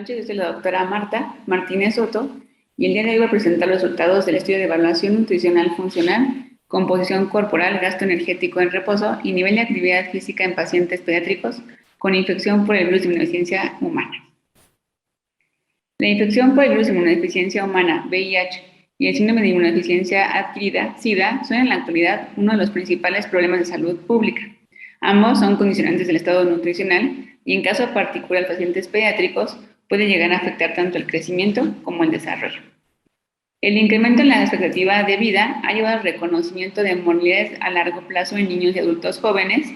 noches, yo soy la doctora Marta Martínez Soto y el día de hoy voy a presentar los resultados del estudio de evaluación nutricional funcional, composición corporal, gasto energético en reposo y nivel de actividad física en pacientes pediátricos con infección por el virus de inmunodeficiencia humana. La infección por el virus de inmunodeficiencia humana, VIH, y el síndrome de inmunodeficiencia adquirida, SIDA, son en la actualidad uno de los principales problemas de salud pública. Ambos son condicionantes del estado nutricional y en caso particular pacientes pediátricos puede llegar a afectar tanto el crecimiento como el desarrollo. El incremento en la expectativa de vida ha llevado al reconocimiento de morbilidades a largo plazo en niños y adultos jóvenes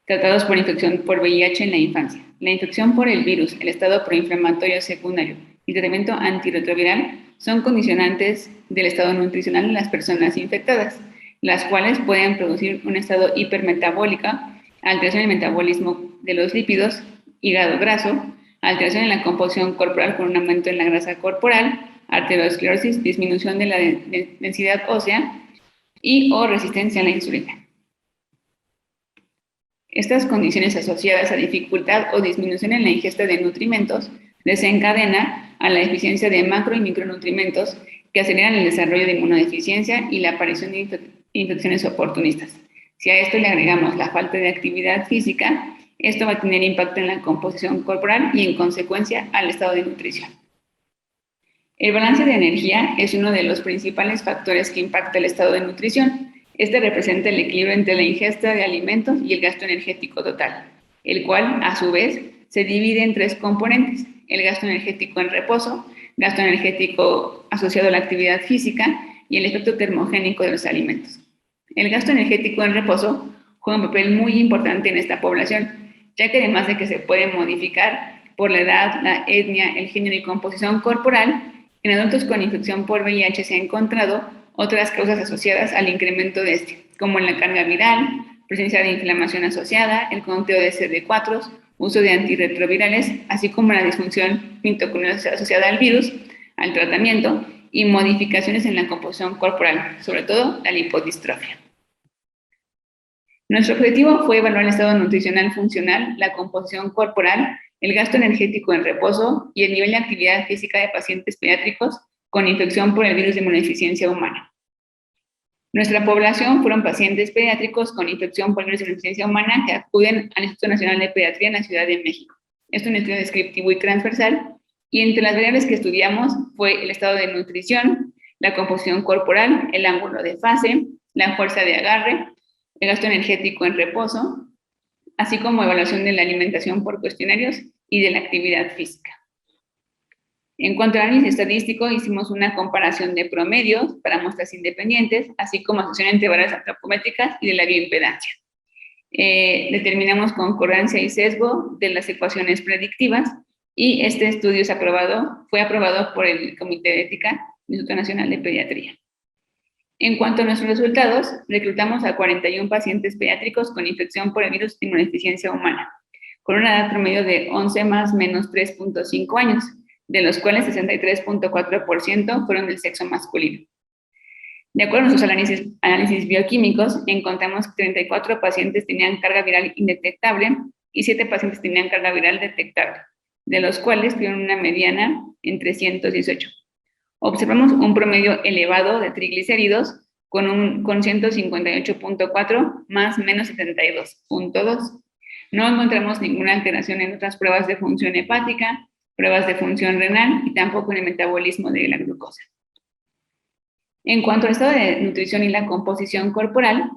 tratados por infección por VIH en la infancia. La infección por el virus, el estado proinflamatorio secundario y el tratamiento antirretroviral son condicionantes del estado nutricional de las personas infectadas, las cuales pueden producir un estado hipermetabólico, alteración en el metabolismo de los lípidos, hígado graso, alteración en la composición corporal con un aumento en la grasa corporal, arteriosclerosis, disminución de la densidad ósea y o resistencia a la insulina. Estas condiciones asociadas a dificultad o disminución en la ingesta de nutrimentos desencadena a la deficiencia de macro y micronutrimentos que aceleran el desarrollo de inmunodeficiencia y la aparición de infecciones oportunistas. Si a esto le agregamos la falta de actividad física, esto va a tener impacto en la composición corporal y en consecuencia al estado de nutrición. El balance de energía es uno de los principales factores que impacta el estado de nutrición. Este representa el equilibrio entre la ingesta de alimentos y el gasto energético total, el cual, a su vez, se divide en tres componentes: el gasto energético en reposo, gasto energético asociado a la actividad física y el efecto termogénico de los alimentos. El gasto energético en reposo juega un papel muy importante en esta población, ya que además de que se puede modificar por la edad, la etnia, el género y composición corporal, en adultos con infección por VIH se han encontrado otras causas asociadas al incremento de este, como la carga viral, presencia de inflamación asociada, el conteo de CD4, uso de antirretrovirales, así como la disfunción mitocondrial asociada al virus, al tratamiento y modificaciones en la composición corporal, sobre todo la lipodistrofia. Nuestro objetivo fue evaluar el estado nutricional funcional, la composición corporal, el gasto energético en reposo y el nivel de actividad física de pacientes pediátricos con infección por el virus de inmunodeficiencia humana. Nuestra población fueron pacientes pediátricos con infección por el virus de inmunodeficiencia humana que acuden al Instituto Nacional de Pediatría en la Ciudad de México. Es un estudio descriptivo y transversal, y entre las variables que estudiamos fue el estado de nutrición, la composición corporal, el ángulo de fase, la fuerza de agarre, el gasto energético en reposo, así como evaluación de la alimentación por cuestionarios y de la actividad física. En cuanto al análisis estadístico, hicimos una comparación de promedios para muestras independientes, así como asociación entre variables antropométricas y de la bioimpedancia. Determinamos concordancia y sesgo de las ecuaciones predictivas y este estudio fue aprobado por el Comité de Ética del Instituto Nacional de Pediatría. En cuanto a nuestros resultados, reclutamos a 41 pacientes pediátricos con infección por el virus de inmunodeficiencia humana, con una edad promedio de 11 más menos 3.5 años, de los cuales 63.4% fueron del sexo masculino. De acuerdo a nuestros análisis bioquímicos, encontramos que 34 pacientes tenían carga viral indetectable y 7 pacientes tenían carga viral detectable, de los cuales tuvieron una mediana en 318. Observamos un promedio elevado de triglicéridos con 158.4 más menos 72.2. No encontramos ninguna alteración en otras pruebas de función hepática, pruebas de función renal y tampoco en el metabolismo de la glucosa. En cuanto al estado de nutrición y la composición corporal,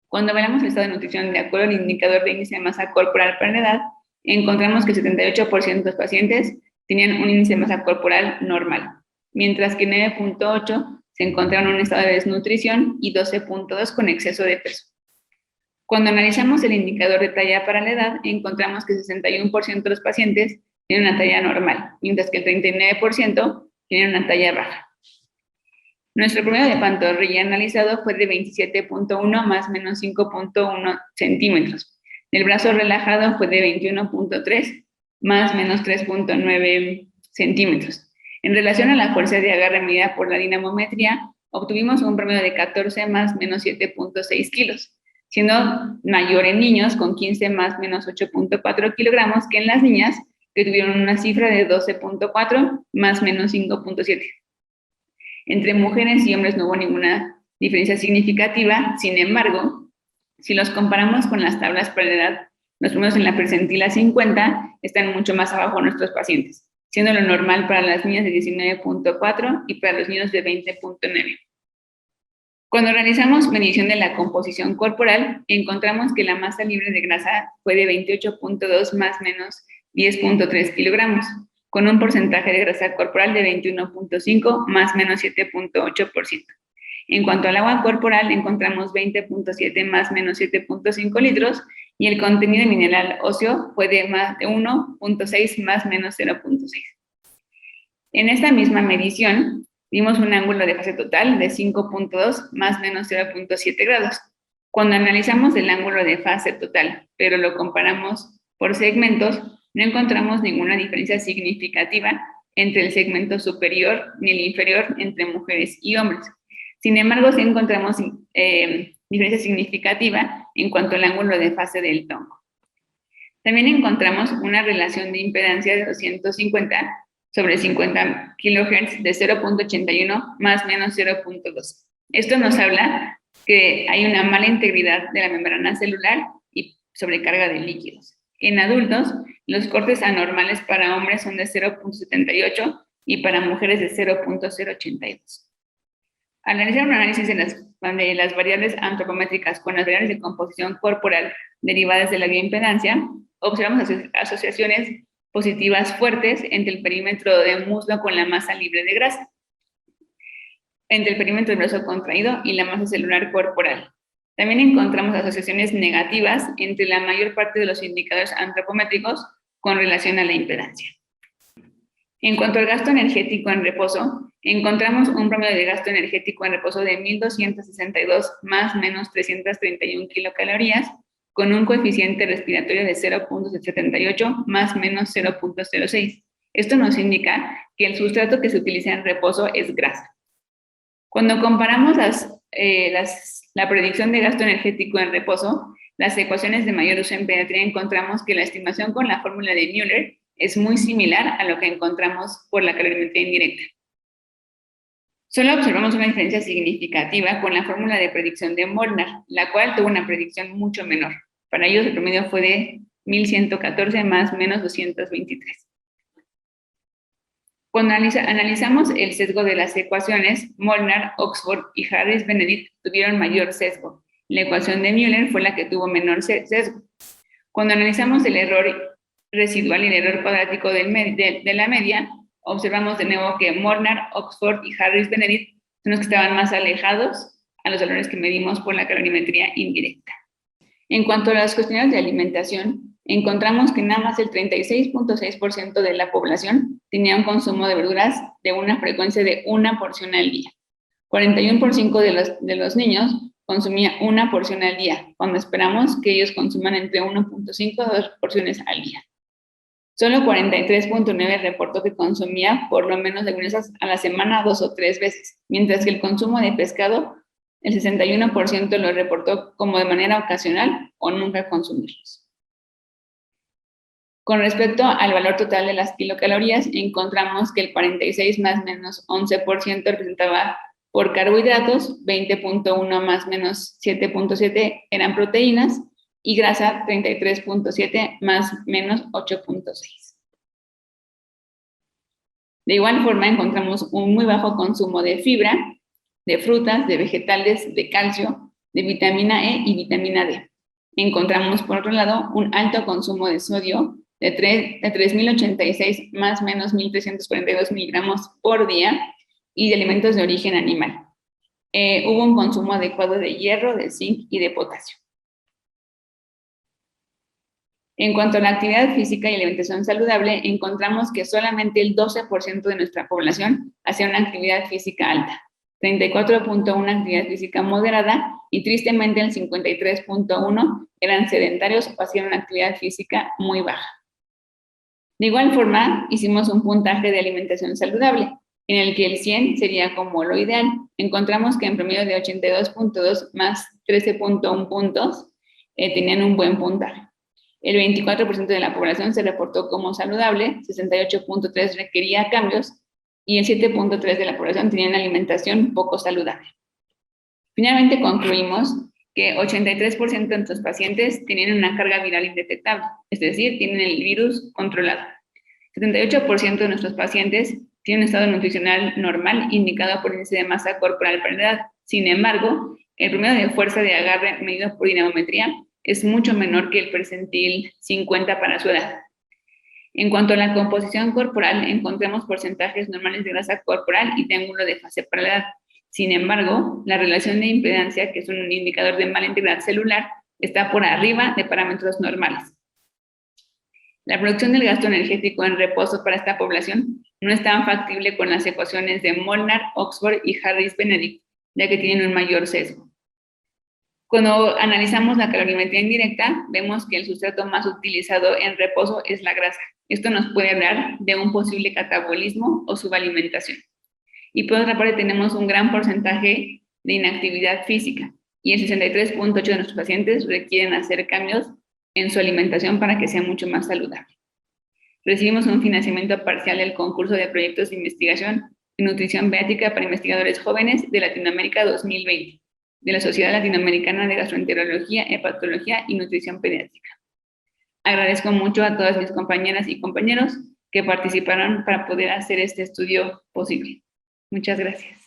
cuando evaluamos el estado de nutrición de acuerdo al indicador de índice de masa corporal para la edad, encontramos que el 78% de los pacientes tenían un índice de masa corporal normal, mientras que 9.8 se encontraron en un estado de desnutrición y 12.2 con exceso de peso. Cuando analizamos el indicador de talla para la edad, encontramos que el 61% de los pacientes tienen una talla normal, mientras que el 39% tienen una talla baja. Nuestro promedio de pantorrilla analizado fue de 27.1 más menos 5.1 centímetros. El brazo relajado fue de 21.3 más menos 3.9 centímetros. En relación a la fuerza de agarre medida por la dinamometría, obtuvimos un promedio de 14 más menos 7.6 kilos, siendo mayor en niños con 15 más menos 8.4 kilogramos que en las niñas que tuvieron una cifra de 12.4 más menos 5.7. Entre mujeres y hombres no hubo ninguna diferencia significativa. Sin embargo, si los comparamos con las tablas para la edad, los números en la percentila 50 están mucho más abajo de nuestros pacientes, siendo lo normal para las niñas de 19.4 y para los niños de 20.9. Cuando realizamos medición de la composición corporal, encontramos que la masa libre de grasa fue de 28.2 más menos 10.3 kilogramos, con un porcentaje de grasa corporal de 21.5 más menos 7.8%. En cuanto al agua corporal, encontramos 20.7 más menos 7.5 litros y el contenido mineral óseo fue de 1.6 más menos 0.6. En esta misma medición, dimos un ángulo de fase total de 5.2 más menos 0.7 grados. Cuando analizamos el ángulo de fase total, pero lo comparamos por segmentos, no encontramos ninguna diferencia significativa entre el segmento superior ni el inferior entre mujeres y hombres. Sin embargo, sí encontramos diferencia significativa en cuanto al ángulo de fase del tronco. También encontramos una relación de impedancia de 250 sobre 50 kHz de 0.81 más menos 0.2. Esto nos habla que hay una mala integridad de la membrana celular y sobrecarga de líquidos. En adultos, los cortes anormales para hombres son de 0.78 y para mujeres de 0.082. Al realizar un análisis de las variables antropométricas con las variables de composición corporal derivadas de la bioimpedancia, observamos asociaciones positivas fuertes entre el perímetro de muslo con la masa libre de grasa, entre el perímetro del brazo contraído y la masa celular corporal. También encontramos asociaciones negativas entre la mayor parte de los indicadores antropométricos con relación a la impedancia. En cuanto al gasto energético en reposo, encontramos un promedio de gasto energético en reposo de 1.262 más menos 331 kilocalorías, con un coeficiente respiratorio de 0.78 más menos 0.06. Esto nos indica que el sustrato que se utiliza en reposo es grasa. Cuando comparamos la predicción de gasto energético en reposo, las ecuaciones de mayor uso en pediatría, encontramos que la estimación con la fórmula de Müller es muy similar a lo que encontramos por la calorimetría indirecta. Solo observamos una diferencia significativa con la fórmula de predicción de Molnar, la cual tuvo una predicción mucho menor. Para ellos el promedio fue de 1.114 más menos 223. Cuando analizamos el sesgo de las ecuaciones, Molnar, Oxford y Harris-Benedict tuvieron mayor sesgo. La ecuación de Müller fue la que tuvo menor sesgo. Cuando analizamos el error residual y el error cuadrático de la media, observamos de nuevo que Molnar, Oxford y Harris-Benedict son los que estaban más alejados a los valores que medimos por la calorimetría indirecta. En cuanto a los cuestionarios de alimentación, encontramos que nada más el 36.6% de la población tenía un consumo de verduras de una frecuencia de una porción al día. 41% de los niños consumía una porción al día, cuando esperamos que ellos consuman entre 1.5 a 2 porciones al día. Solo 43.9 reportó que consumía por lo menos leguminosas a la semana 2 o 3 veces, mientras que el consumo de pescado, el 61% lo reportó como de manera ocasional o nunca consumirlos. Con respecto al valor total de las kilocalorías, encontramos que el 46 más menos 11% representaba por carbohidratos, 20.1 más menos 7.7 eran proteínas, y grasa 33.7 más menos 8.6. De igual forma encontramos un muy bajo consumo de fibra, de frutas, de vegetales, de calcio, de vitamina E y vitamina D. Encontramos por otro lado un alto consumo de sodio de 3.086 más menos 1.342 miligramos por día y de alimentos de origen animal. Hubo un consumo adecuado de hierro, de zinc y de potasio. En cuanto a la actividad física y alimentación saludable, encontramos que solamente el 12% de nuestra población hacía una actividad física alta, 34.1 actividad física moderada y tristemente el 53.1 eran sedentarios o hacían una actividad física muy baja. De igual forma, hicimos un puntaje de alimentación saludable, en el que el 100 sería como lo ideal. Encontramos que en promedio de 82.2 más 13.1 puntos tenían un buen puntaje. El 24% de la población se reportó como saludable, 68.3% requería cambios y el 7.3% de la población tenía una alimentación poco saludable. Finalmente concluimos que 83% de nuestros pacientes tienen una carga viral indetectable, es decir, tienen el virus controlado. 78% de nuestros pacientes tienen un estado nutricional normal indicado por índice de masa corporal por edad. Sin embargo, el promedio de fuerza de agarre medido por dinamometría es mucho menor que el percentil 50 para su edad. En cuanto a la composición corporal, encontramos porcentajes normales de grasa corporal y triángulo de fase para la edad. Sin embargo, la relación de impedancia, que es un indicador de mala integridad celular, está por arriba de parámetros normales. La producción del gasto energético en reposo para esta población no es tan factible con las ecuaciones de Molnar, Oxford y Harris-Benedict, ya que tienen un mayor sesgo. Cuando analizamos la calorimetría indirecta, vemos que el sustrato más utilizado en reposo es la grasa. Esto nos puede hablar de un posible catabolismo o subalimentación. Y por otra parte tenemos un gran porcentaje de inactividad física y el 63.8% de nuestros pacientes requieren hacer cambios en su alimentación para que sea mucho más saludable. Recibimos un financiamiento parcial del concurso de proyectos de investigación en nutrición pediátrica para investigadores jóvenes de Latinoamérica 2020, de la Sociedad Latinoamericana de Gastroenterología, Hepatología y Nutrición Pediátrica. Agradezco mucho a todas mis compañeras y compañeros que participaron para poder hacer este estudio posible. Muchas gracias.